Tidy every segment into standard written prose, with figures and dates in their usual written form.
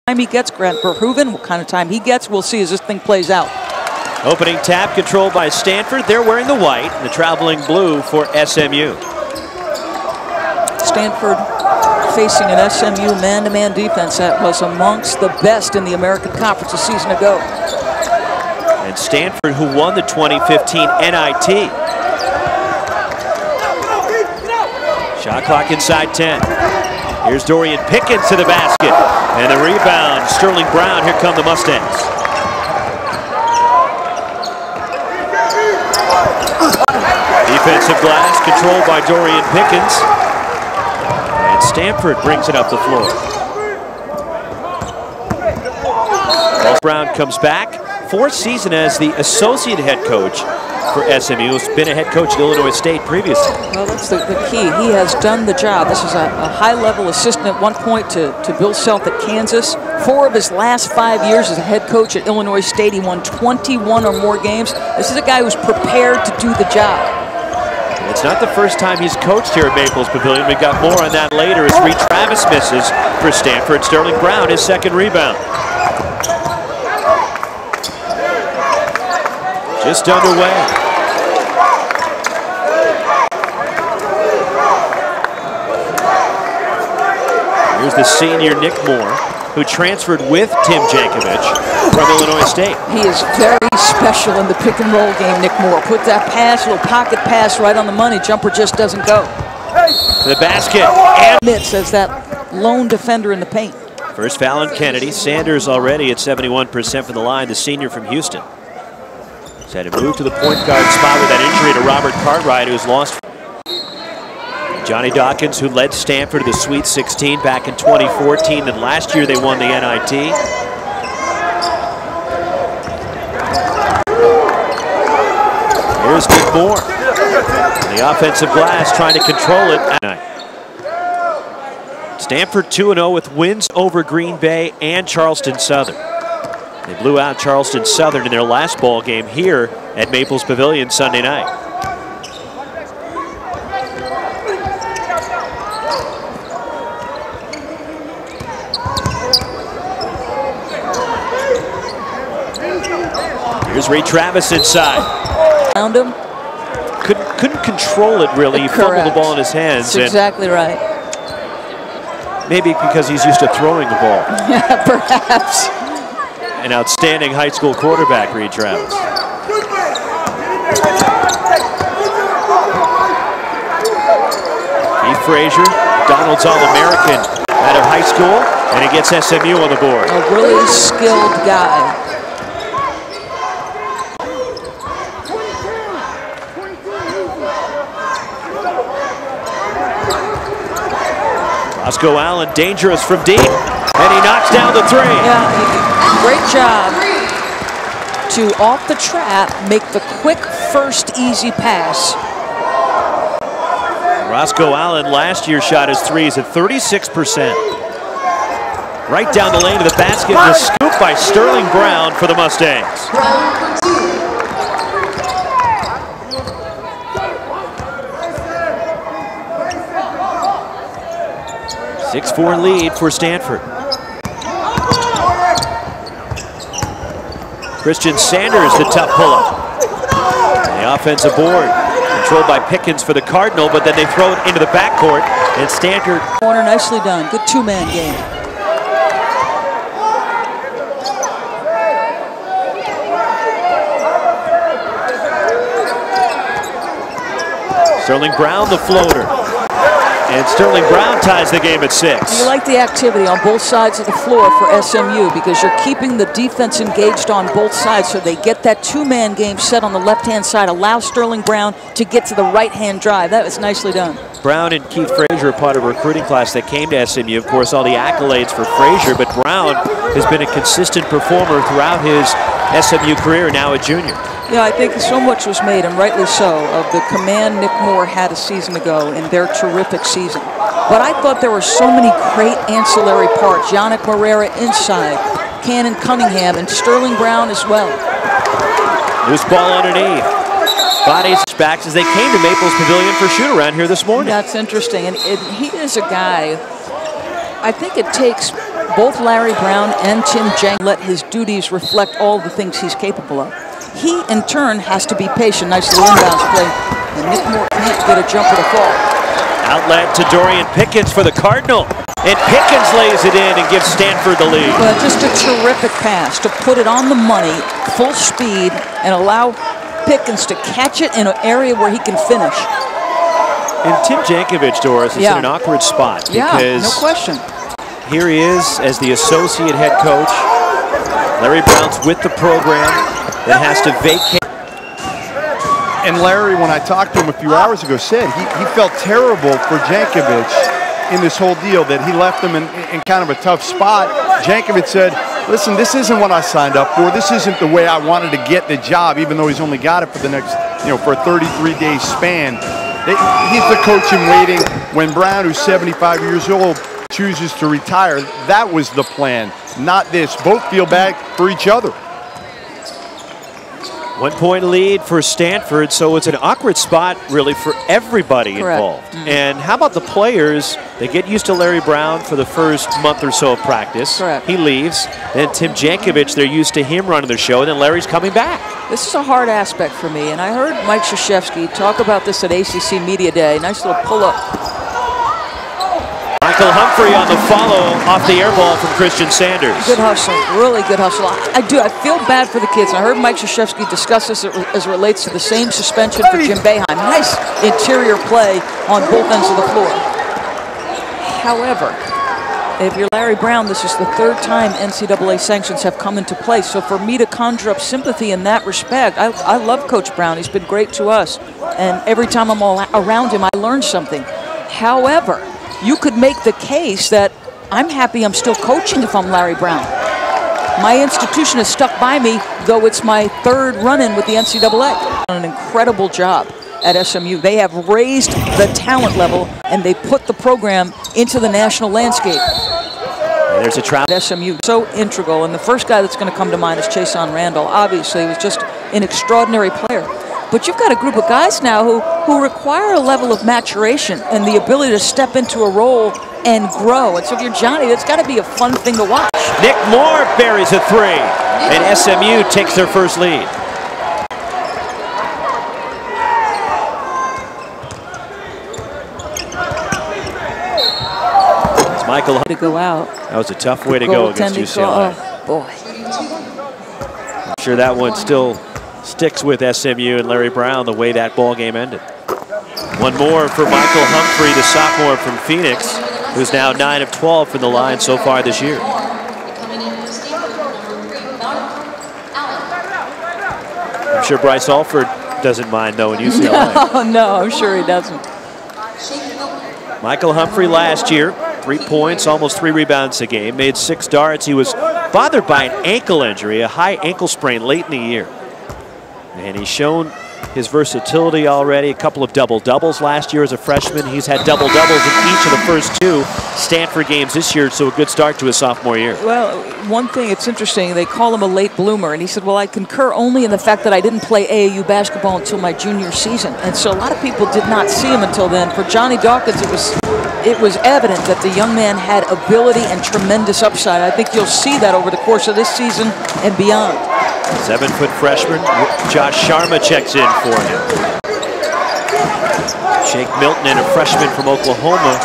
Time he gets, Grant Verhoeven, what kind of time he gets, we'll see as this thing plays out. Opening tap controlled by Stanford. They're wearing the white, the traveling blue for SMU. Stanford facing an SMU man-to-man defense that was amongst the best in the American Conference a season ago. And Stanford, who won the 2015 NIT. Shot clock inside 10. Here's Dorian Pickens to the basket. And the rebound, Sterling Brown. Here come the Mustangs. Defensive glass controlled by Dorian Pickens. And Stanford brings it up the floor. Brown comes back. Fourth season as the associate head coach for SMU. He's been a head coach at Illinois State previously. Well, that's the key. He has done the job. This is a high-level assistant at one point to Bill Self at Kansas. 4 of his last 5 years as a head coach at Illinois State. He won 21 or more games. This is a guy who's prepared to do the job. It's not the first time he's coached here at Maples Pavilion. We got more on that later as Reed Travis misses for Stanford. Sterling Brown, his second rebound. Just underway. Here's the senior Nick Moore, who transferred with Tim Jankovic from Illinois State. He is very special in the pick and roll game, Nick Moore. Put that pass, little pocket pass right on the money. Jumper just doesn't go. To the basket. And Mitz as that lone defender in the paint. First foul on Kennedy. Sanders already at 71% from the line, the senior from Houston. He's had to move to the point guard spot with that injury to Robert Cartwright, who's lost. Johnny Dawkins, who led Stanford to the Sweet 16 back in 2014, and last year they won the NIT. Here's Nick Moore. The offensive glass trying to control it. Stanford 2-0 with wins over Green Bay and Charleston Southern. They blew out Charleston Southern in their last ball game here at Maples Pavilion Sunday night. Here's Reed Travis inside. Found him. Couldn't control it really. He fumbled the ball in his hands. That's exactly right. Maybe because he's used to throwing the ball. Yeah, perhaps. An outstanding high school quarterback, Reed Travis. Keith Frazier, Donald's All-American out of high school, and he gets SMU on the board. A really skilled guy. Roscoe Allen, dangerous from deep, and he knocks down the three. Yeah, great job to, off the trap, make the quick first easy pass. Roscoe Allen last year shot his threes at 36%. Right down the lane to the basket, and a scoop by Sterling Brown for the Mustangs. 6-4 lead for Stanford. Christian Sanders, the tough pull-up. The offensive board controlled by Pickens for the Cardinal, but then they throw it into the backcourt, and Stanford. Corner, nicely done. Good two-man game. Sterling Brown, the floater. And Sterling Brown ties the game at 6. You like the activity on both sides of the floor for SMU because you're keeping the defense engaged on both sides so they get that two-man game set on the left-hand side. Allow Sterling Brown to get to the right-hand drive. That was nicely done. Brown and Keith Frazier are part of a recruiting class that came to SMU. Of course, all the accolades for Frazier, but Brown has been a consistent performer throughout his SMU career, now a junior. Yeah, I think so much was made, and rightly so, of the command Nick Moore had a season ago in their terrific season. But I thought there were so many great ancillary parts. Yannick Morera inside, Cannon Cunningham, and Sterling Brown as well. Loose ball underneath. Bodies backs as they came to Maples Pavilion for shoot-around here this morning. That's interesting, and he is a guy, I think it takes both Larry Brown and Tim Jenks let his duties reflect all the things he's capable of. He, in turn, has to be patient. Nice little inbounds play. And Nick Moore can't get a jumper to fall. Outlet to Dorian Pickens for the Cardinal. And Pickens lays it in and gives Stanford the lead. Well, just a terrific pass to put it on the money, full speed, and allow Pickens to catch it in an area where he can finish. And Tim Jankovich, Doris, is in an awkward spot. Because no question. Here he is as the associate head coach. Larry Brown's with the program, then has to vacate. And Larry, when I talked to him a few hours ago, said he felt terrible for Jankovich in this whole deal, that he left him in kind of a tough spot. Jankovich said, listen, this isn't what I signed up for. This isn't the way I wanted to get the job, even though he's only got it for the next, for a 33-day span. He's the coach in waiting. When Brown, who's 75 years old, chooses to retire, that was the plan, not this. Both feel bad for each other. 1 point lead for Stanford, so it's an awkward spot really for everybody involved. And how about the players? They get used to Larry Brown for the first month or so of practice. He leaves. Then Tim Jankovich, they're used to him running the show, and then Larry's coming back. This is a hard aspect for me, and I heard Mike Krzyzewski talk about this at ACC Media Day. Nice little pull-up. Michael Humphrey on the follow off the air ball from Christian Sanders. Good hustle, really good hustle. I feel bad for the kids. I heard Mike Krzyzewski discuss this as it relates to the same suspension for Jim Boeheim. Nice interior play on both ends of the floor. However, if you're Larry Brown, this is the third time NCAA sanctions have come into place. So for me to conjure up sympathy in that respect, I love Coach Brown. He's been great to us. And every time I'm all around him, I learn something. However, you could make the case that I'm happy I'm still coaching if I'm Larry Brown. My institution has stuck by me, though it's my third run-in with the NCAA. An incredible job at SMU. They have raised the talent level, and they put the program into the national landscape. And there's a trap. SMU, so integral, and the first guy that's going to come to mind is Chason Randall. Obviously, he was just an extraordinary player. But you've got a group of guys now who require a level of maturation and the ability to step into a role and grow. And so if you're Johnny, that's got to be a fun thing to watch. Nick Moore buries a three, and SMU takes their first lead. It's Michael to go out. That was a tough way to go against UCLA. Oh, boy. I'm sure that one still sticks with SMU and Larry Brown the way that ball game ended. One more for Michael Humphrey, the sophomore from Phoenix, who's now 9 of 12 from the line so far this year. I'm sure Bryce Alford doesn't mind though in UCLA. No, I'm sure he doesn't. Michael Humphrey last year, 3 points, almost 3 rebounds a game, made 6 darts. He was bothered by an ankle injury, a high ankle sprain late in the year. And he's shown his versatility already. A couple of double-doubles last year as a freshman. He's had double-doubles in each of the first 2 Stanford games this year, so a good start to his sophomore year. Well, one thing, it's interesting, they call him a late bloomer, and he said, well, I concur only in the fact that I didn't play AAU basketball until my junior season. And so a lot of people did not see him until then. For Johnny Dawkins, it was evident that the young man had ability and tremendous upside. I think you'll see that over the course of this season and beyond. 7-foot freshman Josh Sharma checks in for him. Shake Milton, and a freshman from Oklahoma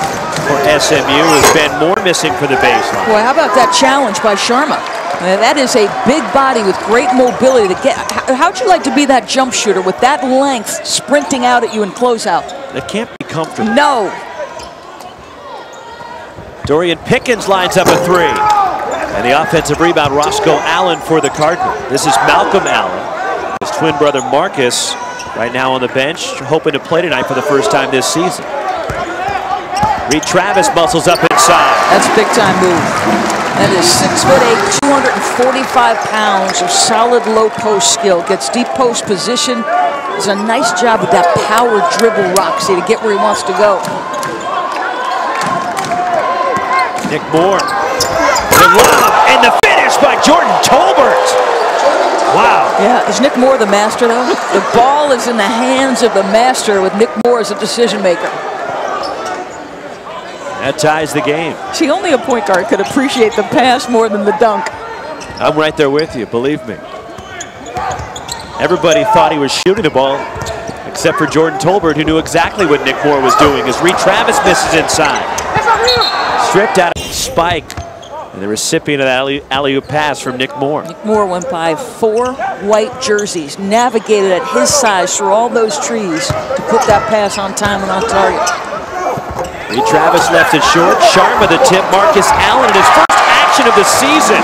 for SMU, has been more missing for the baseline. Boy, how about that challenge by Sharma? That is a big body with great mobility to get. How'd you like to be that jump shooter with that length sprinting out at you in closeout? That can't be comfortable. No. Dorian Pickens lines up a 3. And the offensive rebound, Roscoe Allen for the Cardinal. This is Malcolm Allen. His twin brother Marcus right now on the bench, hoping to play tonight for the first time this season. Reed Travis muscles up inside. That's a big-time move. That is 6'8", 245 pounds of solid low post skill. Gets deep post position. Does a nice job with that power dribble, Roxy, to get where he wants to go. Nick Moore. The lob and the finish by Jordan Tolbert. Wow. Yeah, is Nick Moore the master, though? The ball is in the hands of the master with Nick Moore as a decision maker. That ties the game. See, only a point guard could appreciate the pass more than the dunk. I'm right there with you, believe me. Everybody thought he was shooting the ball, except for Jordan Tolbert, who knew exactly what Nick Moore was doing as Reed Travis misses inside. Stripped out of spike, and the recipient of that alley-oop pass from Nick Moore. Nick Moore went by 4 white jerseys, navigated at his size through all those trees to put that pass on time and on target. Reed Travis left it short. Sharma the tip. Marcus Allen in his first action of the season.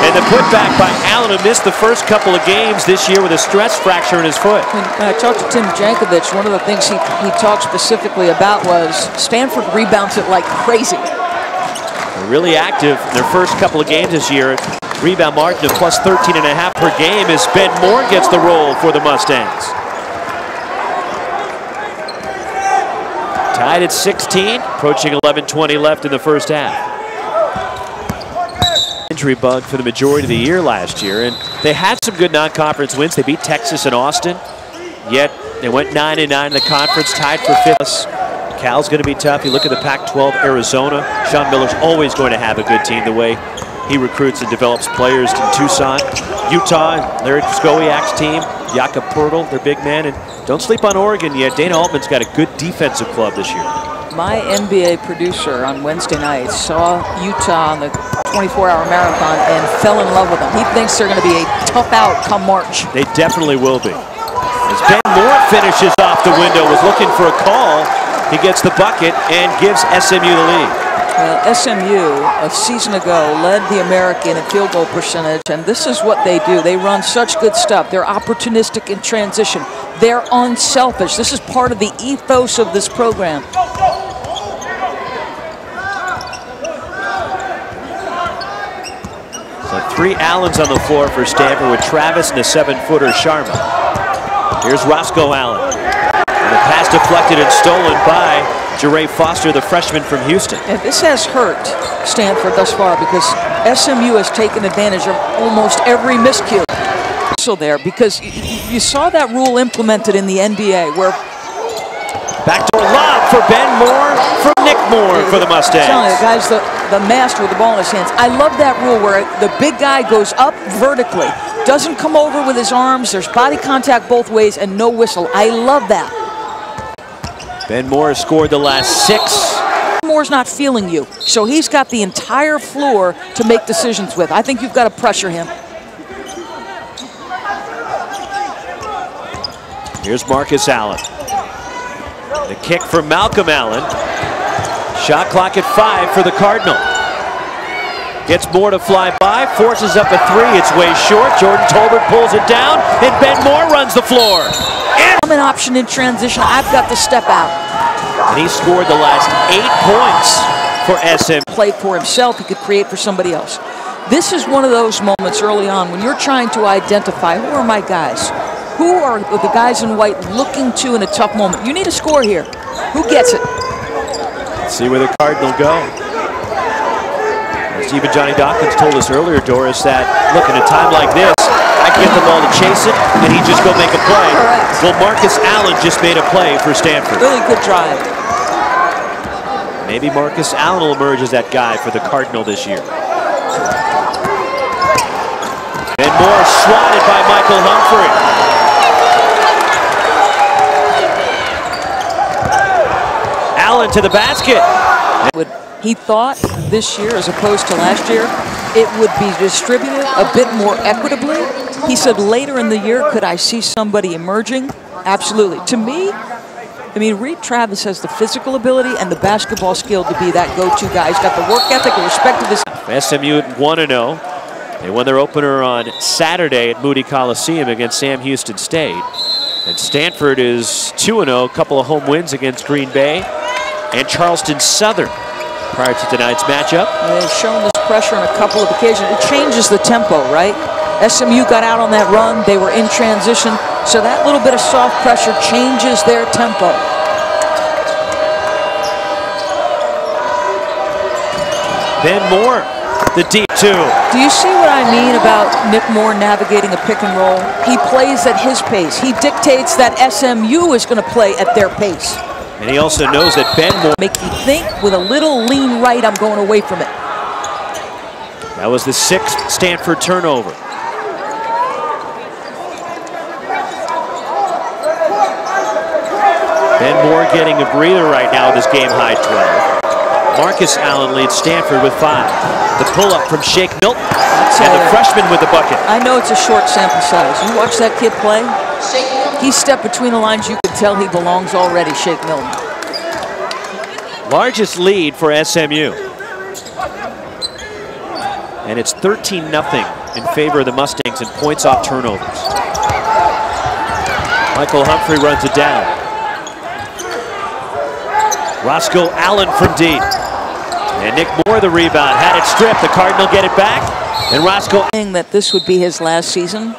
And the putback by Allen, who missed the first couple of games this year with a stress fracture in his foot. When I talked to Tim Jankovic, one of the things he talked specifically about was Stanford rebounds it like crazy. They're really active in their first couple of games this year. Rebound margin of plus 13.5 per game as Ben Moore gets the roll for the Mustangs. Tied at 16, approaching 11:20 left in the first half. Injury bug for the majority of the year last year, and they had some good non-conference wins. They beat Texas and Austin, yet they went 9-9 in the conference, tied for 5th. Cal's going to be tough. You look at the Pac-12, Arizona. Sean Miller's always going to have a good team the way he recruits and develops players in Tucson. Utah, Larry Skowiak's team, Jakob Poeltl, their big man, and don't sleep on Oregon yet. Dana Altman's got a good defensive club this year. My NBA producer on Wednesday night saw Utah on the 24-hour marathon and fell in love with them. He thinks they're going to be a tough out come March. They definitely will be. As Ben Moore finishes off the window, was looking for a call. He gets the bucket and gives SMU the lead. Well, SMU, a season ago, led the American in field goal percentage, and this is what they do. They run such good stuff. They're opportunistic in transition. They're unselfish. This is part of the ethos of this program. So 3 Allens on the floor for Stanford with Travis and a 7-footer Sharma. Here's Roscoe Allen. And the pass deflected and stolen by Jeray Foster, the freshman from Houston. And this has hurt Stanford thus far because SMU has taken advantage of almost every miscue. So there, because you saw that rule implemented in the NBA where backdoor lob for Ben Moore from Nick Moore for the Mustangs. I'm telling you, guys, the master with the ball in his hands. I love that rule where the big guy goes up vertically, doesn't come over with his arms, there's body contact both ways, and no whistle. I love that. Ben Moore has scored the last 6. Moore's not feeling you, so he's got the entire floor to make decisions with. I think you've got to pressure him. Here's Marcus Allen. The kick from Malcolm Allen. Shot clock at 5 for the Cardinal. Gets Moore to fly by, forces up a 3. It's way short. Jordan Tolbert pulls it down, and Ben Moore runs the floor. I'm an option in transition. I've got to step out. And he scored the last 8 points for SM. Play for himself, he could create for somebody else. This is one of those moments early on when you're trying to identify who are my guys. Who are the guys in white looking to in a tough moment? You need a score here. Who gets it? Let's see where the Cardinal go. As even Johnny Dawkins told us earlier, Doris, that look, in a time like this, I can get the ball to chase it, and he just go make a play. Correct. Well, Marcus Allen just made a play for Stanford. Really good drive. Maybe Marcus Allen will emerge as that guy for the Cardinal this year. And Moore swatted by Michael Humphrey. Allen to the basket. He thought this year, as opposed to last year, it would be distributed a bit more equitably. He said later in the year, could I see somebody emerging? Absolutely. To me, I mean, Reed Travis has the physical ability and the basketball skill to be that go-to guy. He's got the work ethic and respect to this. SMU at 1-0. They won their opener on Saturday at Moody Coliseum against Sam Houston State. And Stanford is 2-0, a couple of home wins against Green Bay and Charleston Southern prior to tonight's matchup. They've shown this pressure on a couple of occasions. It changes the tempo, right? SMU got out on that run. They were in transition. So that little bit of soft pressure changes their tempo. Ben Moore, the deep 2. Do you see what I mean about Nick Moore navigating a pick and roll? He plays at his pace. He dictates that SMU is going to play at their pace. And he also knows that Ben Moore. Make you think with a little lean right, I'm going away from it. That was the 6th Stanford turnover. Ben Moore getting a breather right now with his game-high 12. Marcus Allen leads Stanford with 5. The pull-up from Shake Milton. And the freshman with the bucket. I know it's a short sample size. You watch that kid play. He stepped between the lines. You could tell he belongs already, Shake Milton. Largest lead for SMU. And it's 13-0 in favor of the Mustangs in points off turnovers. Michael Humphrey runs it down. Roscoe Allen from deep. And Nick Moore the rebound. Had it stripped. The Cardinal get it back. And Roscoe. That this would be his last season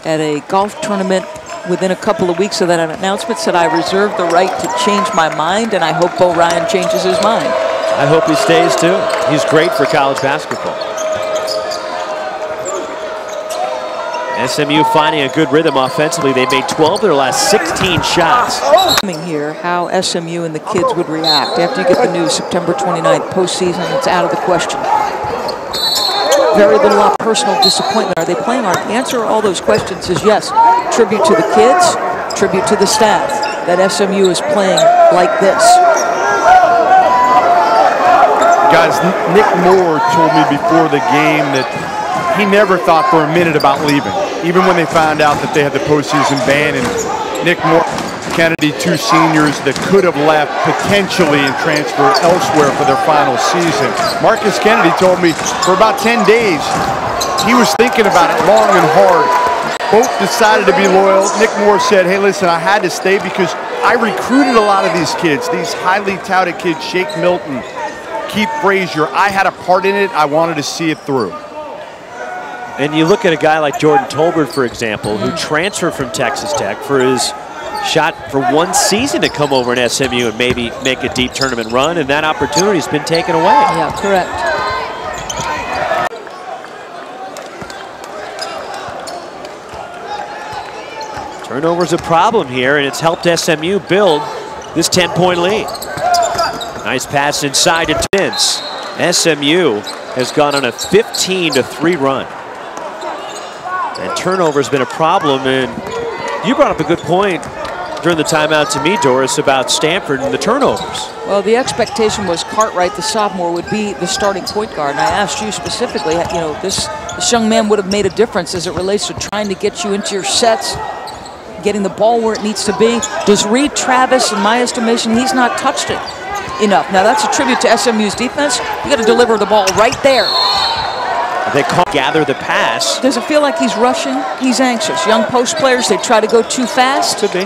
at a golf tournament. Within a couple of weeks of that announcement, said, I reserve the right to change my mind, and I hope Bo Ryan changes his mind. I hope he stays too. He's great for college basketball. SMU finding a good rhythm offensively. They made 12 of their last 16 shots. Here, how SMU and the kids would react after you get the news September 29th, postseason, it's out of the question. Very little personal disappointment. Are they playing hard? The answer to all those questions is yes. Tribute to the kids, tribute to the staff, that SMU is playing like this. Guys, Nick Moore told me before the game that he never thought for a minute about leaving, even when they found out that they had the postseason ban. And Nick Moore, Kennedy, 2 seniors that could have left potentially and transferred elsewhere for their final season. Marcus Kennedy told me for about 10 days he was thinking about it long and hard. Both decided to be loyal. Nick Moore said, hey, listen, I had to stay because I recruited a lot of these kids, these highly touted kids, Shake Milton, Keith Frazier. I had a part in it. I wanted to see it through. And you look at a guy like Jordan Tolbert, for example, who transferred from Texas Tech for his shot for 1 season to come over in SMU and maybe make a deep tournament run, and that opportunity's been taken away. Yeah, correct. Turnover's a problem here, and it's helped SMU build this 10-point lead. Nice pass inside to Vince. SMU has gone on a 15-3 run. And turnover's been a problem, and you brought up a good point during the timeout to me, Doris, about Stanford and the turnovers. Well, the expectation was Cartwright, the sophomore, would be the starting point guard. And I asked you specifically, you know, this young man would have made a difference as it relates to trying to get you into your sets, getting the ball where it needs to be. Does Reed Travis, in my estimation, he's not touched it enough. Now, that's a tribute to SMU's defense. You got to deliver the ball right there. They can't gather the pass. Does it feel like he's rushing? He's anxious. Young post players, they try to go too fast. Could be.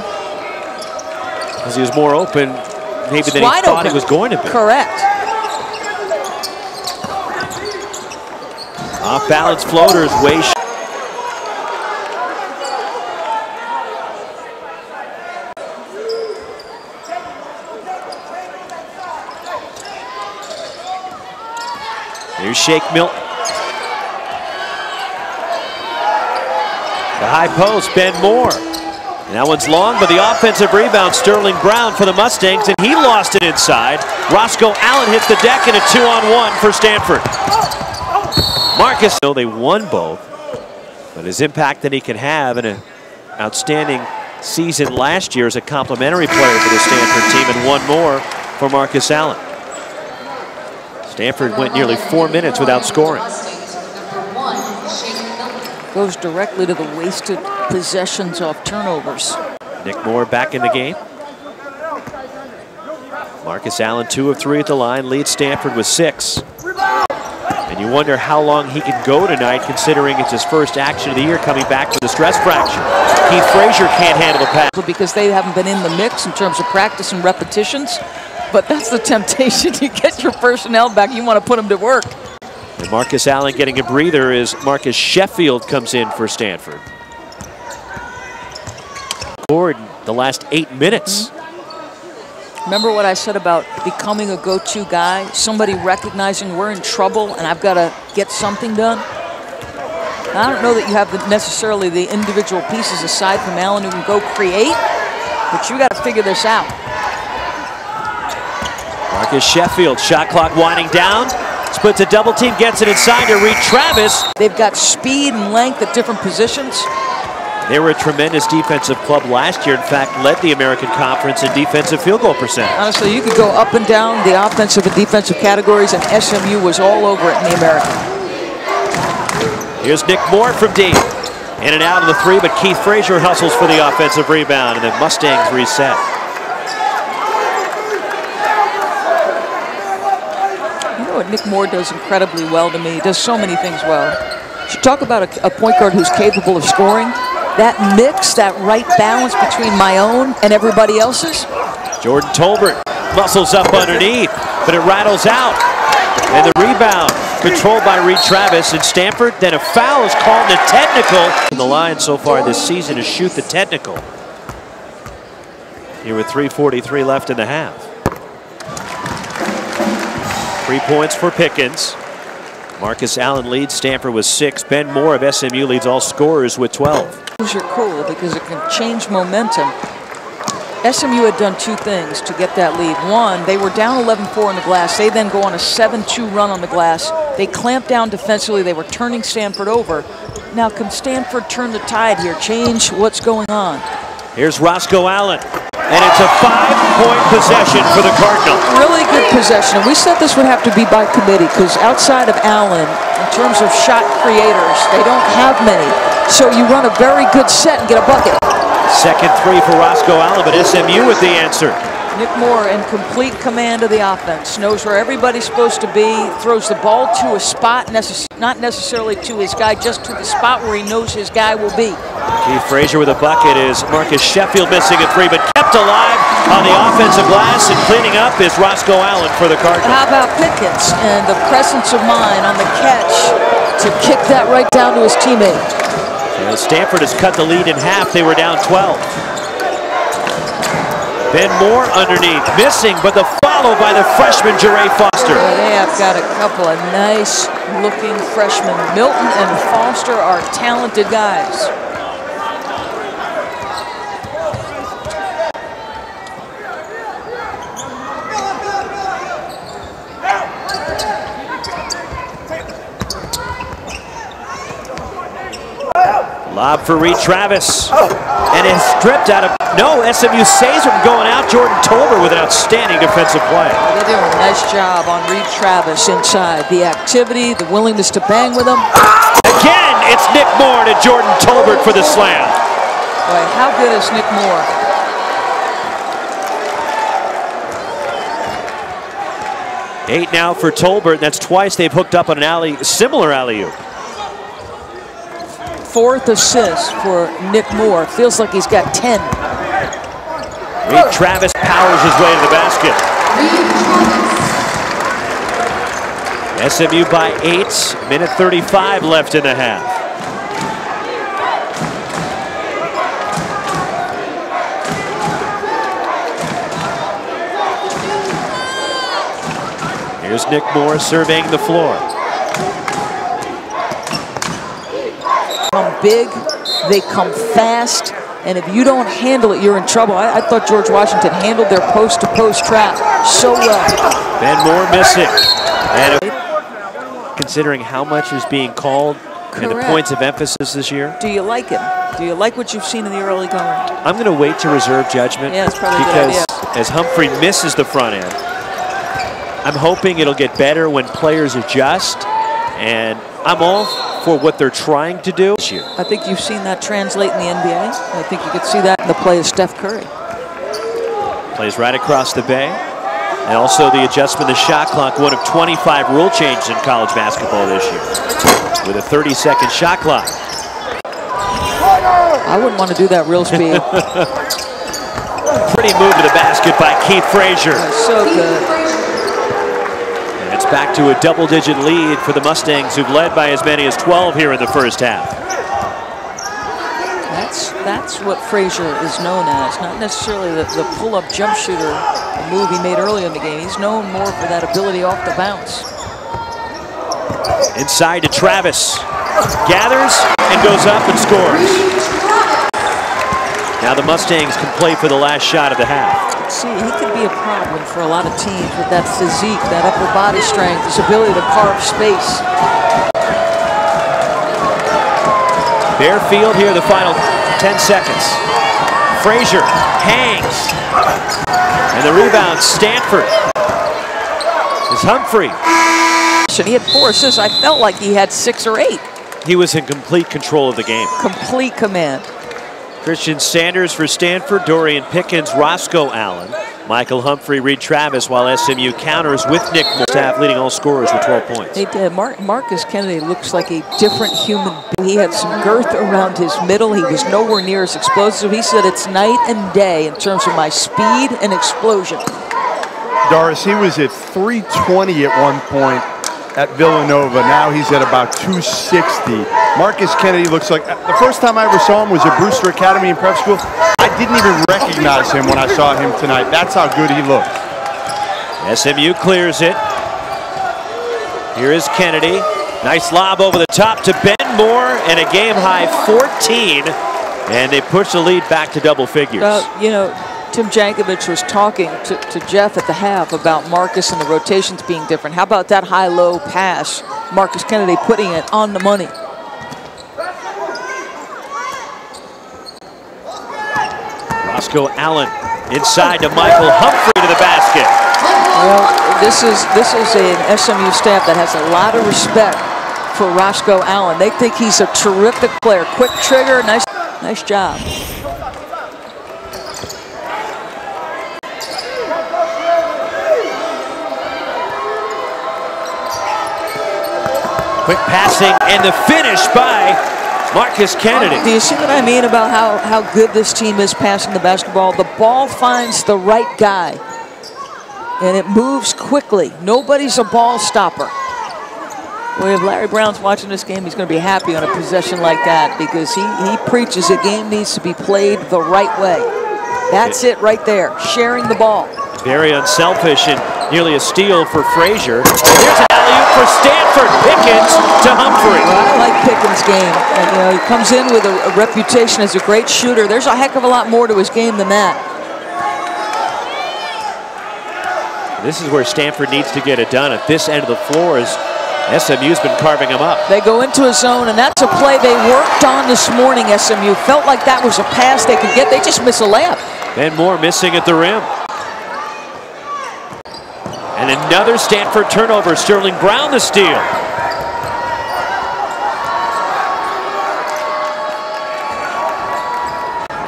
Because he was more open maybe than he thought he was going to be. Correct. Off-balance floaters, way short. Here's Shake Milton. The high post, Ben Moore. And that one's long, but the offensive rebound, Sterling Brown for the Mustangs, and he lost it inside. Roscoe Allen hits the deck in a 2-on-1 for Stanford. Marcus, no, they won both, but his impact that he can have in an outstanding season last year as a complimentary player for the Stanford team, and one more for Marcus Allen. Stanford went nearly 4 minutes without scoring. Goes directly to the wasted possessions off turnovers. Nick Moore back in the game. Marcus Allen 2 of 3 at the line, leads Stanford with 6. And you wonder how long he can go tonight, considering it's his first action of the year coming back with a stress fracture. Keith Frazier can't handle the pass. Because they haven't been in the mix in terms of practice and repetitions. But that's the temptation. You get your personnel back, you want to put them to work. And Marcus Allen getting a breather as Marcus Sheffield comes in for Stanford. Scored the last 8 minutes. Remember what I said about becoming a go-to guy? Somebody recognizing we're in trouble and I've got to get something done. I don't know that you have necessarily the individual pieces aside from Allen who can go create, but you got to figure this out. Marcus Sheffield, shot clock winding down. Splits a double team, gets it inside to Reed Travis. They've got speed and length at different positions. They were a tremendous defensive club last year. In fact, led the American Conference in defensive field goal percentage. Honestly, you could go up and down the offensive and defensive categories, and SMU was all over it in the American. Here's Nick Moore from deep. In and out of the three, but Keith Frazier hustles for the offensive rebound, and the Mustangs reset. You know what Nick Moore does incredibly well to me? He does so many things well. You talk about a point guard who's capable of scoring. That mix, that right balance between my own and everybody else's. Jordan Tolbert muscles up underneath, but it rattles out. And the rebound controlled by Reed Travis in Stanford. Then a foul is called, a technical. In the line so far this season to shoot the technical. Here with 3:43 left in the half. 3 points for Pickens. Marcus Allen leads Stanford with 6. Ben Moore of SMU leads all scorers with 12. Those are cool because it can change momentum. SMU had done two things to get that lead. One, they were down 11-4 on the glass. They then go on a 7-2 run on the glass. They clamped down defensively. They were turning Stanford over. Now, can Stanford turn the tide here, change what's going on? Here's Roscoe Allen, and it's a 5-point possession for the Cardinals. Really good possession. We said this would have to be by committee because outside of Allen, in terms of shot creators, they don't have many. So you run a very good set and get a bucket. Second three for Roscoe Allen, but SMU with the answer. Nick Moore in complete command of the offense, knows where everybody's supposed to be, throws the ball to a spot, not necessarily to his guy, just to the spot where he knows his guy will be. Keith Frazier with a bucket is Marcus Sheffield missing a three, but kept alive on the offensive glass, and cleaning up is Roscoe Allen for the Cardinals. How about Pickens and the presence of mind on the catch to kick that right down to his teammate? And Stanford has cut the lead in half. They were down 12. Ben Moore underneath, missing, but the follow by the freshman, Jeray Foster. Well, they have got a couple of nice-looking freshmen. Milton and Foster are talented guys. Lob for Reed Travis, and it's stripped out of, no, SMU saves from going out. Jordan Tolbert with an outstanding defensive play. They're doing a nice job on Reed Travis inside. The activity, the willingness to bang with him. Again, it's Nick Moore to Jordan Tolbert for the slam. Boy, how good is Nick Moore? Eight now for Tolbert. That's twice they've hooked up on an similar alley-oop. Fourth assist for Nick Moore. Feels like he's got 10. Reed Travis powers his way to the basket. SMU by 8. Minute 35 left in the half. Here's Nick Moore surveying the floor. Come big, they come fast, and if you don't handle it, you're in trouble. I thought George Washington handled their post-to-post trap so well. Ben Moore missing. And considering how much is being called and the points of emphasis this year. Do you like it? Do you like what you've seen in the early going? I'm going to wait to reserve judgment. Yeah, it's probably because a good idea. As Humphrey misses the front end, I'm hoping it'll get better when players adjust, and I'm all for what they're trying to do this year. I think you've seen that translate in the NBA. I think you could see that in the play of Steph Curry. Plays right across the bay. And also the adjustment of the shot clock, one of 25 rule changes in college basketball this year, with a 30-second shot clock. I wouldn't want to do that real speed. Pretty move to the basket by Keith Frazier. So good. And it's back to a double-digit lead for the Mustangs, who've led by as many as 12 here in the first half. That's what Frazier is known as, not necessarily the pull-up jump shooter, the move he made early in the game. He's known more for that ability off the bounce. Inside to Travis. Gathers and goes up and scores. Now the Mustangs can play for the last shot of the half. See, he could be a problem for a lot of teams with that physique, that upper body strength, his ability to carve space. Bare field here, the final 10 seconds. Frazier hangs. And the rebound, Stanford. Is Humphrey. He had 4 assists. I felt like he had 6 or 8. He was in complete control of the game. Complete command. Christian Sanders for Stanford, Dorian Pickens, Roscoe Allen, Michael Humphrey, Reed Travis, while SMU counters with Nick Moore. Staff leading all scorers with 12 points. They did. Marcus Kennedy looks like a different human being. He had some girth around his middle. He was nowhere near as explosive. He said it's night and day in terms of my speed and explosion. Doris, he was at 320 at one point at Villanova. Now he's at about 260. Marcus Kennedy looks like, the first time I ever saw him was at Brewster Academy in prep school. I didn't even recognize him when I saw him tonight. That's how good he looked. SMU clears it. Here is Kennedy. Nice lob over the top to Ben Moore, and a game high 14. And they push the lead back to double figures. You know, Tim Jankovic was talking to Jeff at the half about Marcus and the rotations being different. How about that high-low pass? Marcus Kennedy putting it on the money. Roscoe Allen inside to Michael Humphrey to the basket. Well, this is an SMU staff that has a lot of respect for Roscoe Allen. They think he's a terrific player. Quick trigger, nice job. Quick passing and the finish by Marcus Kennedy. Do you see what I mean about how good this team is passing the basketball? The ball finds the right guy, and it moves quickly. Nobody's a ball stopper. Well, if Larry Brown's watching this game, he's going to be happy on a possession like that because he preaches a game needs to be played the right way. That's it right there, sharing the ball. Very unselfish and nearly a steal for Frazier. And there's an alley-oop for Stanford. Pickens to Humphrey. Well, I like Pickens' game. And, you know, he comes in with a reputation as a great shooter. There's a heck of a lot more to his game than that. This is where Stanford needs to get it done. At this end of the floor, as SMU's been carving them up. They go into a zone, and that's a play they worked on this morning, SMU. Felt like that was a pass they could get. They just miss a layup. Ben Moore missing at the rim. And another Stanford turnover. Sterling Brown the steal.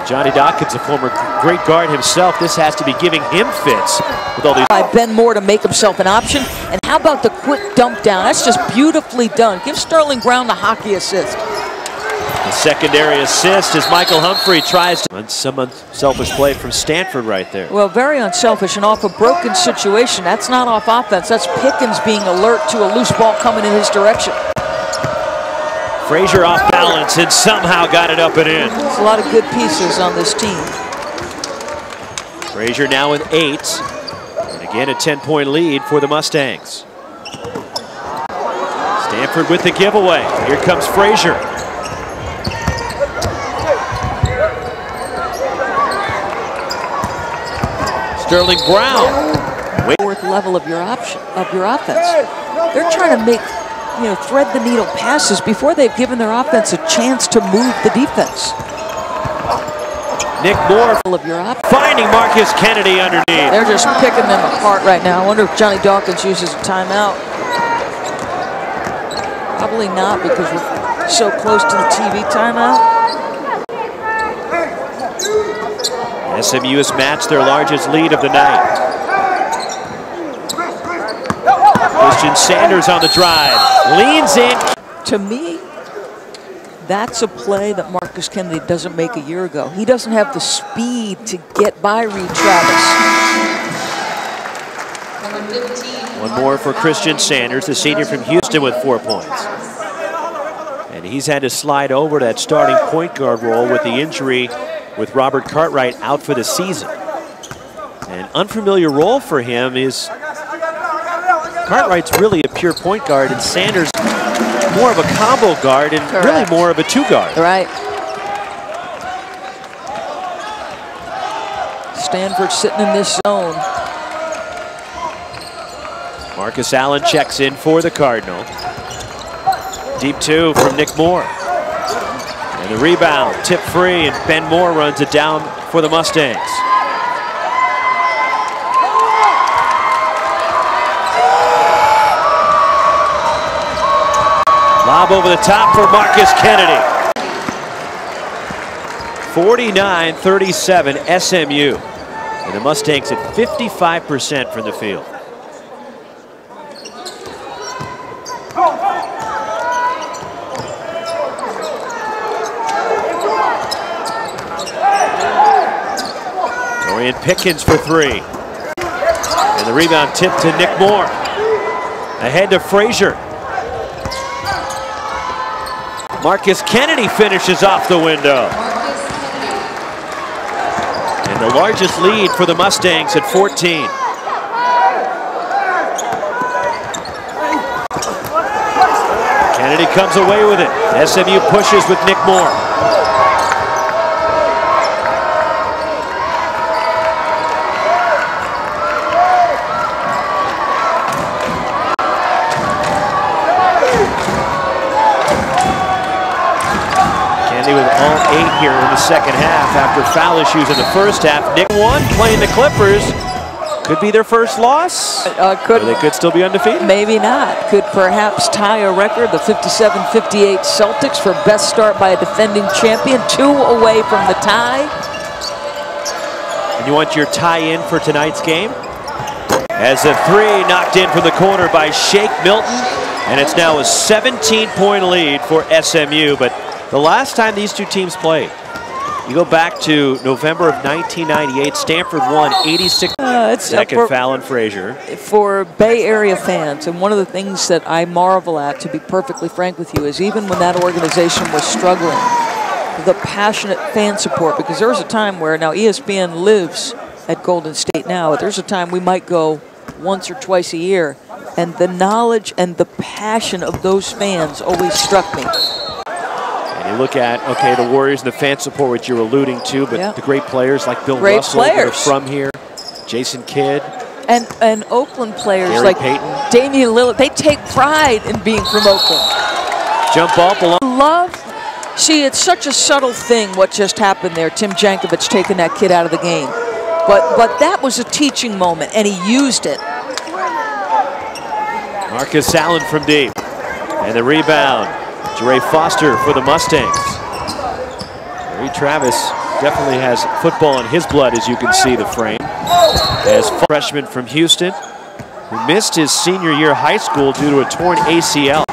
Johnny Dawkins, a former great guard himself. This has to be giving him fits with all these. By Ben Moore to make himself an option. And how about the quick dump down? That's just beautifully done. Give Sterling Brown the hockey assist. The secondary assist as Michael Humphrey tries to. Some unselfish play from Stanford right there. Well, very unselfish and off a broken situation. That's not off offense. That's Pickens being alert to a loose ball coming in his direction. Frazier off balance and somehow got it up and in. There's a lot of good pieces on this team. Frazier now with 8. And again a 10-point lead for the Mustangs. Stanford with the giveaway. Here comes Frazier. Sterling Brown. Fourth level of your offense. They're trying to make, you know, thread the needle passes before they've given their offense a chance to move the defense. Nick Moore finding Marcus Kennedy underneath. They're just picking them apart right now. I wonder if Johnny Dawkins uses a timeout. Probably not because we're so close to the TV timeout. SMU has matched their largest lead of the night. Christian Sanders on the drive. Leans in. To me, that's a play that Marcus Kennedy doesn't make a year ago. He doesn't have the speed to get by Reed Travis. One more for Christian Sanders, the senior from Houston, with 4 points. And he's had to slide over to that starting point guard role with the injury with Robert Cartwright out for the season. An unfamiliar role for him is Cartwright's really a pure point guard and Sanders more of a combo guard and Correct. really more of a 2 guard. Right. Stanford sitting in this zone. Marcus Allen checks in for the Cardinal. Deep two from Nick Moore. And the rebound, tip free, and Ben Moore runs it down for the Mustangs. Lob over the top for Marcus Kennedy. 49-37 SMU. And the Mustangs at 55% from the field. Dorian Pickens for three. And the rebound tip to Nick Moore. Ahead to Frazier. Marcus Kennedy finishes off the window. And the largest lead for the Mustangs at 14. Kennedy comes away with it. SMU pushes with Nick Moore. With all 8 here in the second half after foul issues in the first half. Nick won playing the Clippers. Could be their first loss. Or they could still be undefeated. Maybe not. Could perhaps tie a record, the 57-58 Celtics for best start by a defending champion. 2 away from the tie. And you want your tie-in for tonight's game? As a three knocked in from the corner by Shake Milton. And it's now a 17-point lead for SMU. But the last time these two teams played, you go back to November of 1998, Stanford won 86. Second foul on Frazier. For Bay Area fans, and one of the things that I marvel at, to be perfectly frank with you, is even when that organization was struggling, the passionate fan support, because there was a time where, now ESPN lives at Golden State now, but there's a time we might go once or twice a year, and the knowledge and the passion of those fans always struck me. You look at, okay, the Warriors and the fan support, which you're alluding to, but the great players like Bill Russell that are from here, Jason Kidd. And Oakland players Gary like Payton. Damian Lillard, they take pride in being from Oakland. Jump ball below. See, it's such a subtle thing what just happened there, Tim Jankovich taking that kid out of the game. But that was a teaching moment, and he used it. Marcus Allen from deep. And the rebound. Jere Foster for the Mustangs. Gary Travis definitely has football in his blood, as you can see the frame. As freshman from Houston, who missed his senior year of high school due to a torn ACL.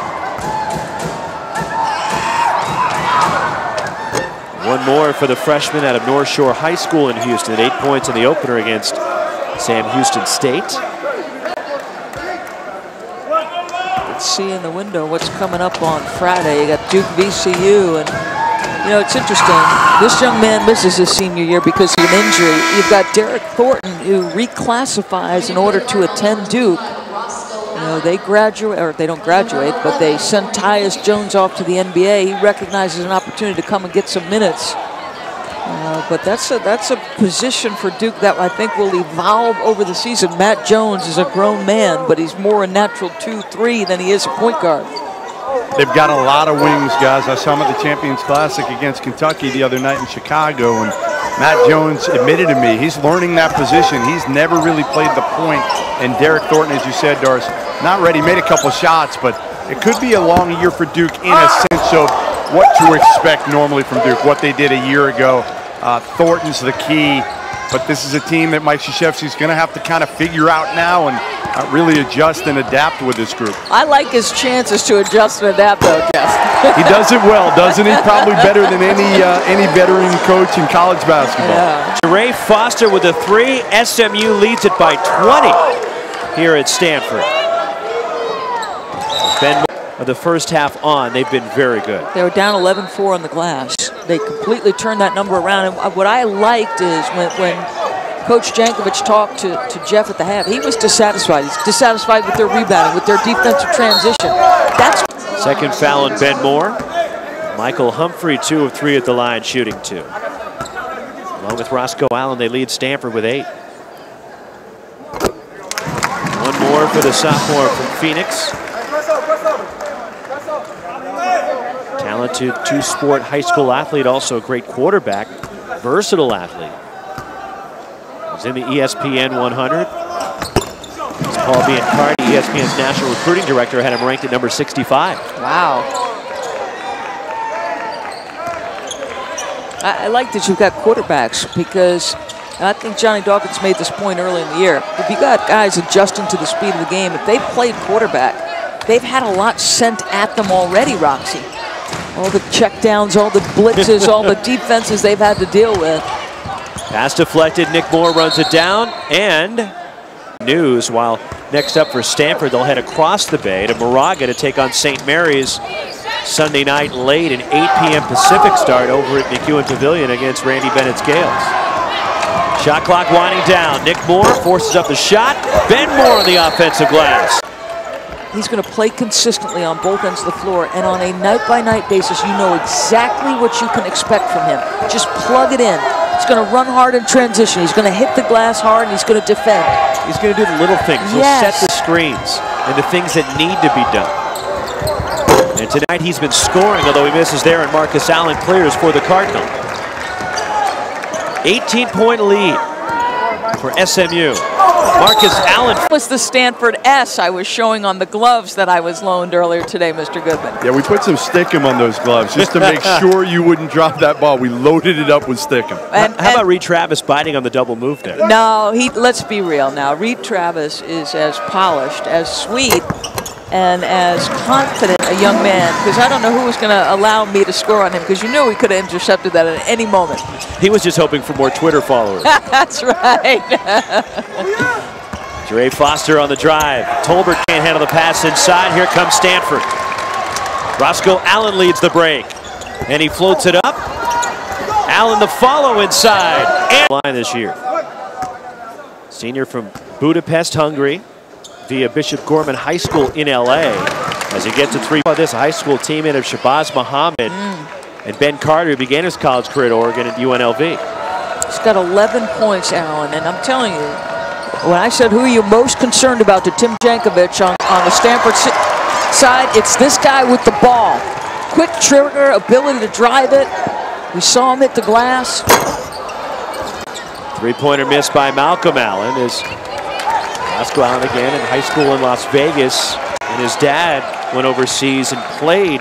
One more for the freshman out of North Shore High School in Houston. 8 points in the opener against Sam Houston State. See in the window what's coming up on Friday. You got Duke VCU, and you know, it's interesting. This young man misses his senior year because of an injury. You've got Derek Thornton, who reclassifies in order to attend Duke. You know, they graduate, or they don't graduate, but they send Tyus Jones off to the NBA. He recognizes an opportunity to come and get some minutes. But that's a position for Duke that I think will evolve over the season. Matt Jones is a grown man, but he's more a natural 2-3 than he is a point guard. They've got a lot of wings, guys. I saw him at the Champions Classic against Kentucky the other night in Chicago, and Matt Jones admitted to me he's learning that position. He's never really played the point, and Derek Thornton, as you said, Doris, not ready. Made a couple shots, but it could be a long year for Duke in a sense of what to expect normally from Duke, what they did a year ago. Thornton's the key, but this is a team that Mike Krzyzewski's going to have to kind of figure out now and really adjust and adapt with this group. I like his chances to adjust and adapt, though, Jeff. He does it well, doesn't he? Probably better than any veteran coach in college basketball. Yeah. Jere Foster with a three. SMU leads it by 20 here at Stanford. Ben of the first half on, they've been very good. They were down 11-4 on the glass. They completely turned that number around. And what I liked is when Coach Jankovich talked to Jeff at the half, he was dissatisfied. He's dissatisfied with their rebounding, with their defensive transition. That's second foul on Ben Moore. Michael Humphrey, 2 of 3 at the line, shooting 2. Along with Roscoe Allen, they lead Stanford with 8. One more for the sophomore from Phoenix. Talented two-sport high school athlete, also a great quarterback, versatile athlete. He's in the ESPN 100. Paul Biancardi, ESPN's national recruiting director, had him ranked at number 65. Wow. I like that you've got quarterbacks because I think Johnny Dawkins made this point early in the year. If you got guys adjusting to the speed of the game, if they've played quarterback, they've had a lot sent at them already, Roxy. All the checkdowns, all the blitzes, all the defenses they've had to deal with. Pass deflected, Nick Moore runs it down, and news, while next up for Stanford, they'll head across the bay to Moraga to take on St. Mary's Sunday night late, an 8 p.m. Pacific start over at McEwen Pavilion against Randy Bennett's Gales. Shot clock winding down. Nick Moore forces up the shot. Ben Moore on the offensive glass. He's going to play consistently on both ends of the floor, and on a night-by-night basis, you know exactly what you can expect from him. Just plug it in. He's going to run hard in transition. He's going to hit the glass hard, and he's going to defend. He's going to do the little things. He'll set the screens and the things that need to be done. And tonight he's been scoring, although he misses there, and Marcus Allen clears for the Cardinal. 18-point lead for SMU. Marcus Allen was the Stanford S I was showing on the gloves that I was loaned earlier today, Mr. Goodman. Yeah, we put some stickum on those gloves just to make sure you wouldn't drop that ball. We loaded it up with stickum. How about Reed Travis biting on the double move there? No, let's be real now. Reed Travis is as polished, as sweet, and as confident a young man, because I don't know who was going to allow me to score on him, because you knew he could have intercepted that at any moment. He was just hoping for more Twitter followers. That's right. Dre Foster on the drive. Tolbert can't handle the pass inside. Here comes Stanford. Roscoe Allen leads the break, and he floats it up. Allen the follow inside. And line this year. Senior from Budapest, Hungary, via Bishop Gorman High School in LA. As he gets a three, this high school teammate of Shabazz Muhammad and Ben Carter, who began his college career at Oregon at UNLV. He's got 11 points, Allen, and I'm telling you, when I said who are you most concerned about to Tim Jankovic on the Stanford side, it's this guy with the ball. Quick trigger, ability to drive it. We saw him hit the glass. Three-pointer missed by Malcolm Allen as Roscoe Allen again in high school in Las Vegas, and his dad went overseas and played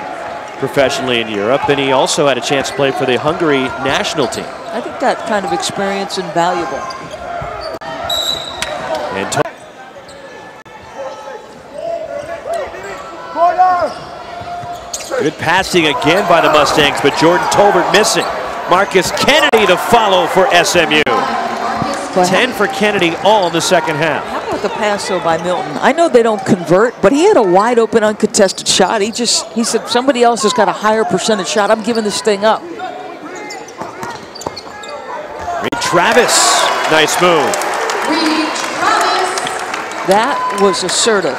professionally in Europe, and he also had a chance to play for the Hungary national team. I think that kind of experience is invaluable. And good passing again by the Mustangs, but Jordan Tolbert missing. Marcus Kennedy to follow for SMU. 10 for Kennedy all in the second half. How about the pass though by Milton? I know they don't convert, but he had a wide open uncontested shot. He said somebody else has got a higher percentage shot. I'm giving this thing up. Reed Travis, nice move. That was assertive.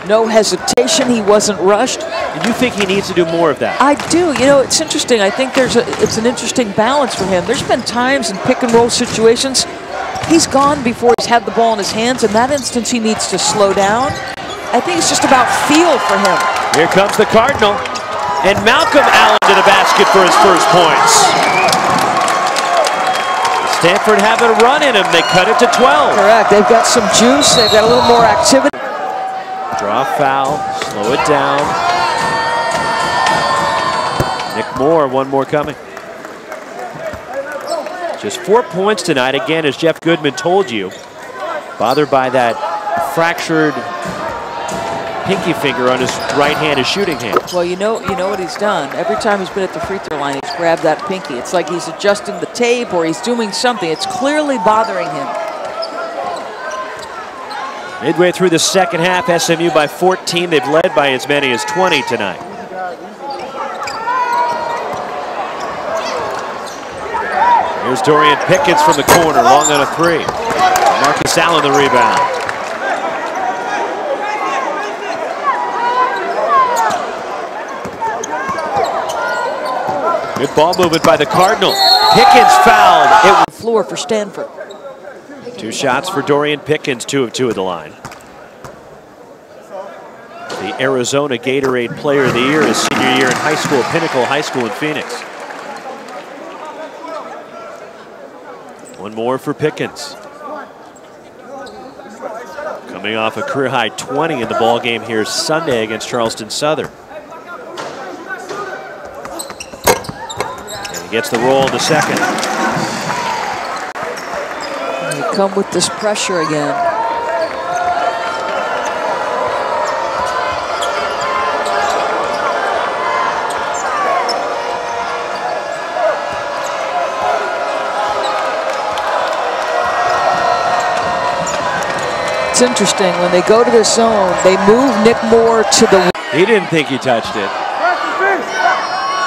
No hesitation. He wasn't rushed. And you think he needs to do more of that? I do. You know, it's interesting. I think it's an interesting balance for him. There's been times in pick and roll situations he's gone before he's had the ball in his hands. In that instance, he needs to slow down. I think it's just about feel for him. Here comes the Cardinal, and Malcolm Allen to the basket for his first points. Stanford have a run in him. They cut it to 12. Correct. They've got some juice. They've got a little more activity. Draw foul. Slow it down. Nick Moore, one more coming. Just 4 points tonight. Again, as Jeff Goodman told you, bothered by that fractured pinky finger on his right-handed shooting hand. Well, you know what he's done. Every time he's been at the free throw line, he's grabbed that pinky. It's like he's adjusting the tape or he's doing something. It's clearly bothering him. Midway through the second half, SMU by 14. They've led by as many as 20 tonight. Here's Dorian Pickens from the corner, long on a three. Marcus Allen the rebound. Good ball movement by the Cardinal. Pickens fouled. It floor for Stanford. 2 shots for Dorian Pickens, 2 of 2 at the line. The Arizona Gatorade Player of the Year his senior year in high school, Pinnacle High School in Phoenix. One more for Pickens. Coming off a career-high 20 in the ball game here Sunday against Charleston Southern. And he gets the roll in the second. And you come with this pressure again. It's interesting, when they go to the zone, they move Nick Moore to the... He didn't think he touched it.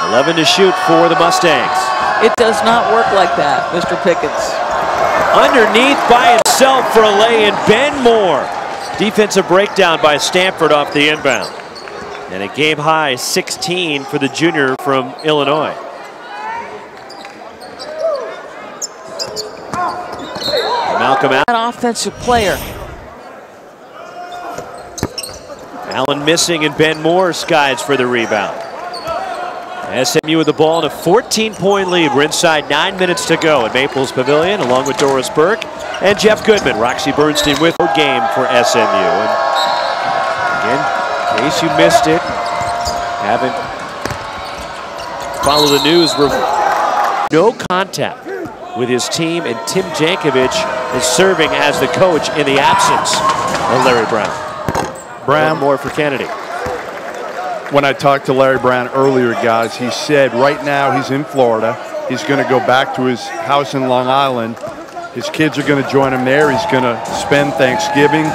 11 to shoot for the Mustangs. It does not work like that, Mr. Pickens. Underneath by himself for a lay-in, Ben Moore. Defensive breakdown by Stanford off the inbound. And a game-high 16 for the junior from Illinois. Malcolm Allen. An offensive player. Allen missing and Ben Moore skies for the rebound. SMU with the ball in a 14-point lead. We're inside 9 minutes to go at Maples Pavilion, along with Doris Burke and Jeff Goodman. Roxy Bernstein with the game for SMU. And again, in case you missed it, haven't followed the news, we're no contact with his team, and Tim Jankovic is serving as the coach in the absence of Larry Brown. Brown, more for Kennedy. When I talked to Larry Brown earlier, guys, he said right now he's in Florida. He's going to go back to his house in Long Island. His kids are going to join him there. He's going to spend Thanksgiving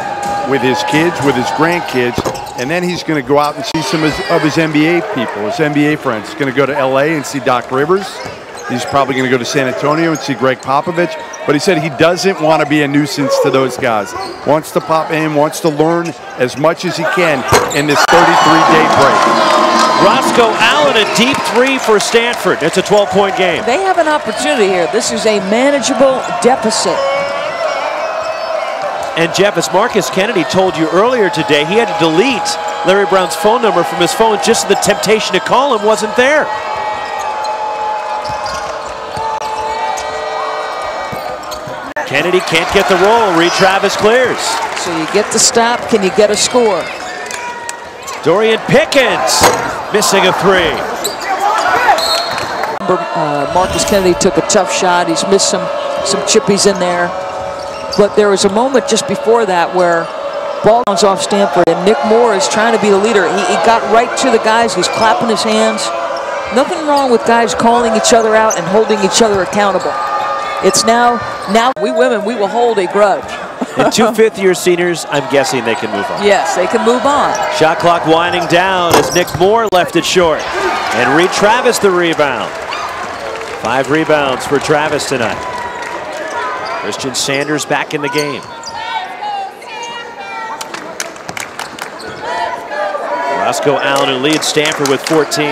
with his kids, with his grandkids, and then he's going to go out and see some of his NBA people, his NBA friends. He's going to go to LA and see Doc Rivers. He's probably going to go to San Antonio and see Greg Popovich. But he said he doesn't want to be a nuisance to those guys. Wants to pop in, wants to learn as much as he can in this 33-day break. Roscoe Allen, a deep 3 for Stanford. It's a 12-point game. They have an opportunity here. This is a manageable deficit. And Jeff, as Marcus Kennedy told you earlier today, he had to delete Larry Brown's phone number from his phone just so the temptation to call him wasn't there. Kennedy can't get the roll. Reed Travis clears. So you get the stop. Can you get a score? Dorian Pickens missing a 3. Marcus Kennedy took a tough shot. He's missed some chippies in there. But there was a moment just before that where ball comes off Stanford and Nick Moore is trying to be the leader. He got right to the guys. He's clapping his hands. Nothing wrong with guys calling each other out and holding each other accountable. It's now we women, we will hold a grudge. And 2 fifth-year seniors, I'm guessing they can move on. Yes, they can move on. Shot clock winding down as Nick Moore left it short. And Reed Travis the rebound. 5 rebounds for Travis tonight. Christian Sanders back in the game. Roscoe Allen who leads Stanford with 14.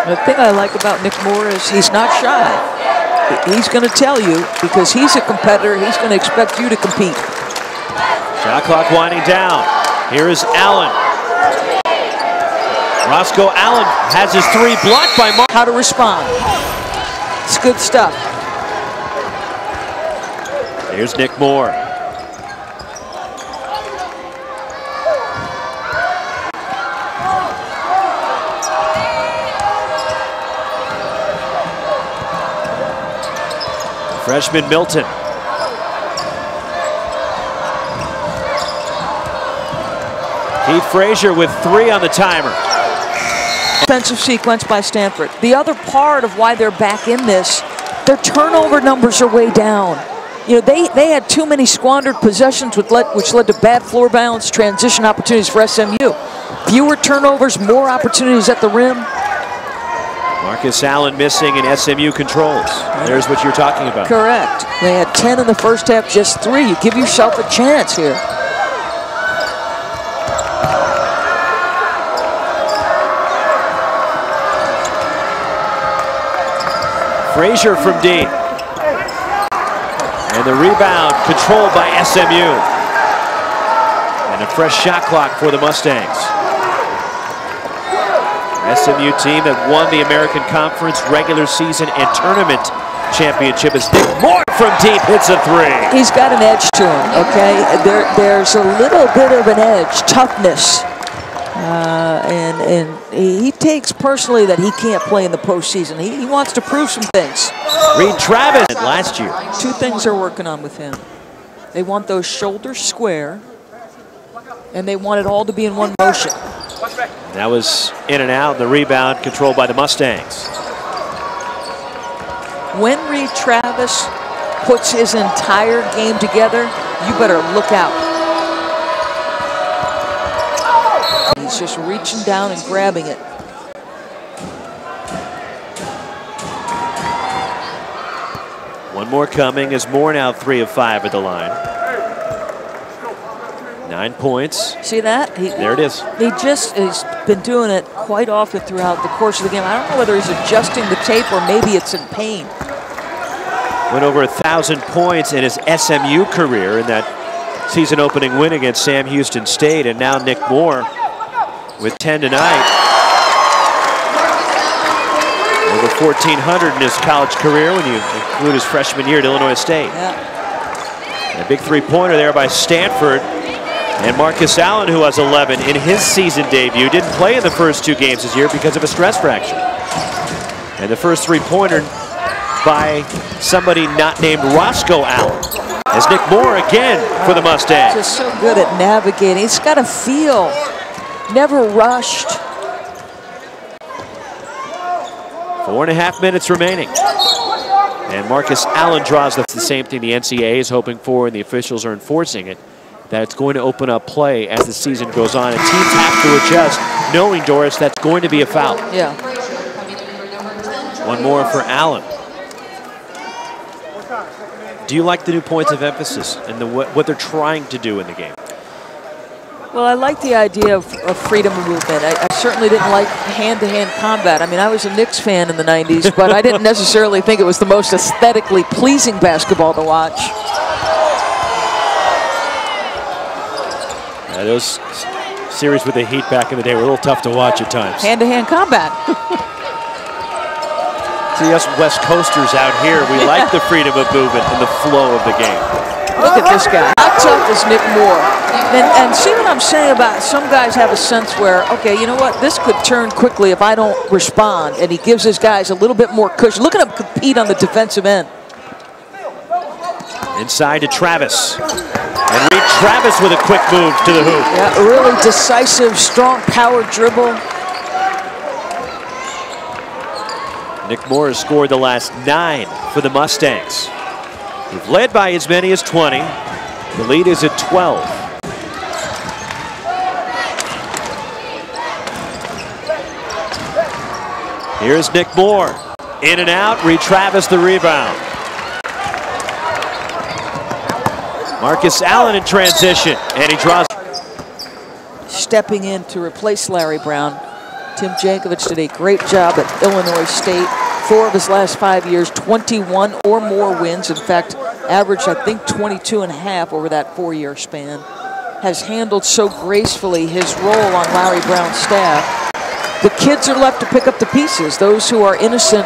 The thing I like about Nick Moore is he's not shy. He's going to tell you, because he's a competitor, he's going to expect you to compete. Shot clock winding down. Here is Allen. Roscoe Allen has his 3 blocked by Mark. How to respond. It's good stuff. Here's Nick Moore. Freshman Milton. Keith Frazier with 3 on the timer. Defensive sequence by Stanford. The other part of why they're back in this, their turnover numbers are way down. You know, they had too many squandered possessions which led to bad floor balance transition opportunities for SMU. Fewer turnovers, more opportunities at the rim. Marcus Allen missing and SMU controls. There's what you're talking about. Correct. They had 10 in the first half, just 3. You give yourself a chance here. Frazier from deep. And the rebound controlled by SMU. And a fresh shot clock for the Mustangs. SMU team that won the American Conference regular season and tournament championship as Nick Moore from deep hits a three. He's got an edge to him, okay? There's a little bit of an edge, toughness. And he takes personally that he can't play in the postseason. He wants to prove some things. Reed Travis last year. Two things they're working on with him. They want those shoulders square, and they want it all to be in one motion. That was in and out. The rebound controlled by the Mustangs. When Reed Travis puts his entire game together, you better look out. He's just reaching down and grabbing it. One more coming as Moore now 3 of 5 at the line. 9 points. See that? There it is. He's been doing it quite often throughout the course of the game. I don't know whether he's adjusting the tape or maybe it's in pain. Went over 1,000 points in his SMU career in that season opening win against Sam Houston State, and now Nick Moore with 10 tonight. Over 1,400 in his college career when you include his freshman year at Illinois State. Yeah. And a big three-pointer there by Stanford. And Marcus Allen, who has 11 in his season debut, didn't play in the first 2 games this year because of a stress fracture. And the first three-pointer by somebody not named Roscoe Allen. As Nick Moore again for the Mustangs. Just so good at navigating. He's got a feel. Never rushed. 4.5 minutes remaining. And Marcus Allen draws the same thing the NCAA is hoping for, and the officials are enforcing it, that it's going to open up play as the season goes on. And teams have to adjust, knowing, Doris, that's going to be a foul. Yeah. One more for Allen. Do you like the new points of emphasis and what they're trying to do in the game? Well, I like the idea of freedom of movement. I certainly didn't like hand-to-hand combat. I mean, I was a Knicks fan in the 90s, but I didn't necessarily think it was the most aesthetically pleasing basketball to watch. Yeah, those series with the Heat back in the day were a little tough to watch at times. Hand-to-hand combat. See us West Coasters out here, we like the freedom of movement and the flow of the game. Look at this guy. How tough is Nick Moore? And see what I'm saying about some guys have a sense where, okay, you know what, this could turn quickly if I don't respond, and he gives his guys a little bit more cushion. Look at him compete on the defensive end. Inside to Travis. And Reed Travis with a quick move to the hoop. Yeah, a really decisive, strong power dribble. Nick Moore has scored the last 9 for the Mustangs. They've led by as many as 20. The lead is at 12. Here's Nick Moore. In and out, Reed Travis the rebound. Marcus Allen in transition, and he draws. Stepping in to replace Larry Brown. Tim Jankovich did a great job at Illinois State. 4 of his last 5 years, 21 or more wins. In fact, averaged, I think, 22.5 over that 4-year span. Has handled so gracefully his role on Larry Brown's staff. The kids are left to pick up the pieces. Those who are innocent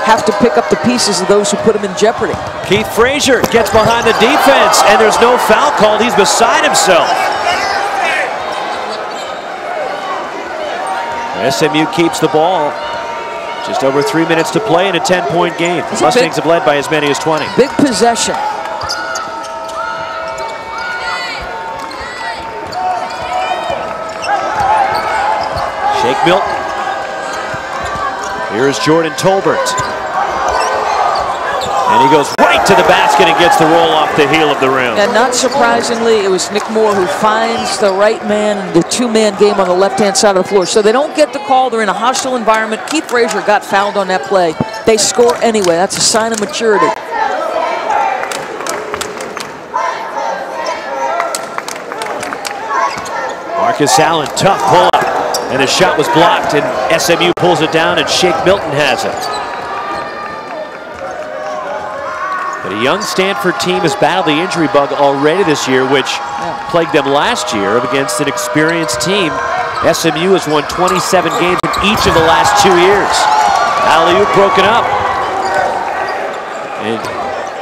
have to pick up the pieces of those who put them in jeopardy. Keith Frazier gets behind the defense, and there's no foul called. He's beside himself. SMU keeps the ball. Just over 3 minutes to play in a 10-point game. The Mustangs have led by as many as 20. Big possession. Shake Milton. Here's Jordan Tolbert. And he goes right to the basket and gets the roll off the heel of the rim. And not surprisingly, it was Nick Moore who finds the right man in the 2-man game on the left-hand side of the floor. So they don't get the call. They're in a hostile environment. Keith Frazier got fouled on that play. They score anyway. That's a sign of maturity. Marcus Allen, tough pull-up. And the shot was blocked, and SMU pulls it down, and Shake Milton has it. But a young Stanford team has battled the injury bug already this year, which plagued them last year against an experienced team. SMU has won 27 games in each of the last 2 years. Alley-oop broken up. And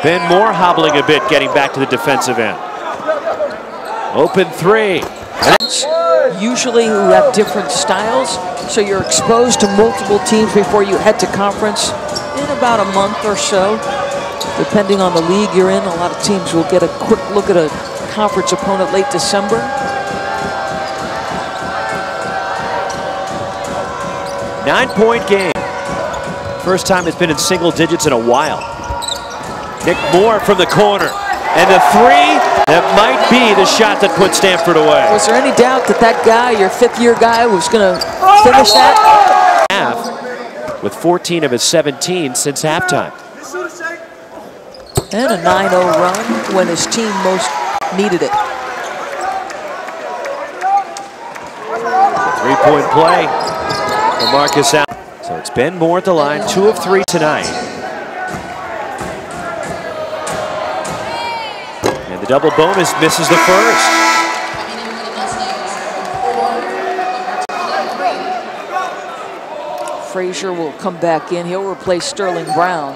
Ben Moore hobbling a bit, getting back to the defensive end. Open three. Usually who have different styles, so you're exposed to multiple teams before you head to conference in about a month or so. Depending on the league you're in, a lot of teams will get a quick look at a conference opponent late December. Nine-point game. First time it's been in single digits in a while. Nick Moore from the corner. And the three, that might be the shot that put Stanford away. Was there any doubt that that guy, your fifth-year guy, was going to finish that? Half, with 14 of his 17 since halftime. And a 9-0 run when his team most needed it. Three-point play for Marcus Allen. So it's Ben Moore at the line, 2 of 3 tonight. And the double bonus misses the first. Frazier will come back in. He'll replace Sterling Brown.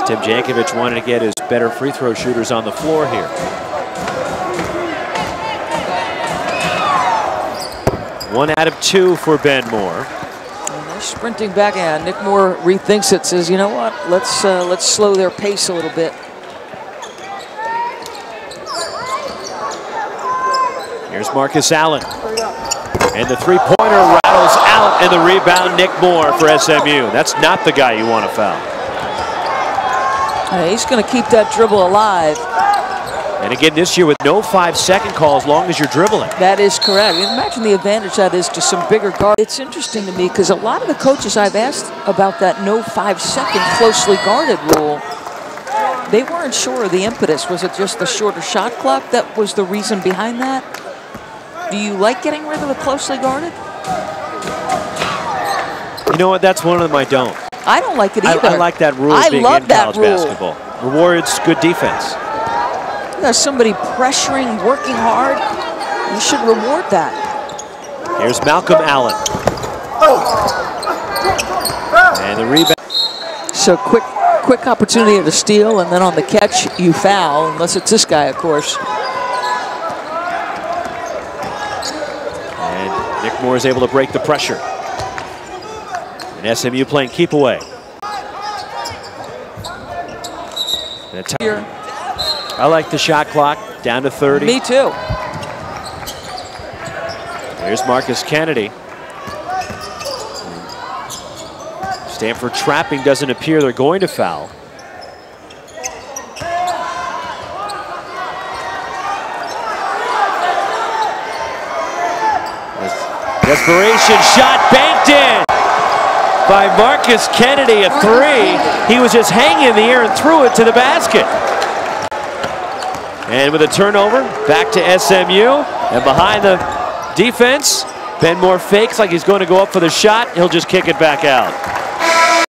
Tim Jankovic wanted to get his better free throw shooters on the floor here. One out of 2 for Ben Moore. And they're sprinting back, and Nick Moore rethinks it, says, you know what, let's slow their pace a little bit. Here's Marcus Allen. And the three-pointer rattles out, and the rebound, Nick Moore for SMU. That's not the guy you want to foul. He's going to keep that dribble alive. And again this year with no 5-second call as long as you're dribbling. That is correct. Imagine the advantage that is to some bigger guards. It's interesting to me because a lot of the coaches I've asked about that no 5-second closely guarded rule, they weren't sure of the impetus. Was it just the shorter shot clock that was the reason behind that? Do you like getting rid of the closely guarded? You know what? That's one of them I don't. I don't like it either. I like that rule being in college basketball. Rewards good defense. You got somebody pressuring, working hard. You should reward that. Here's Malcolm Allen. And the rebound. So quick opportunity to steal, and then on the catch you foul, unless it's this guy, of course. And Nick Moore is able to break the pressure. And SMU playing keep away. I like the shot clock down to 30. Me too. Here's Marcus Kennedy. Stanford trapping doesn't appear they're going to foul. Desperation shot banked in by Marcus Kennedy, a 3. He was just hanging in the air and threw it to the basket. And with a turnover, back to SMU. And behind the defense, Ben Moore fakes like he's going to go up for the shot. He'll just kick it back out.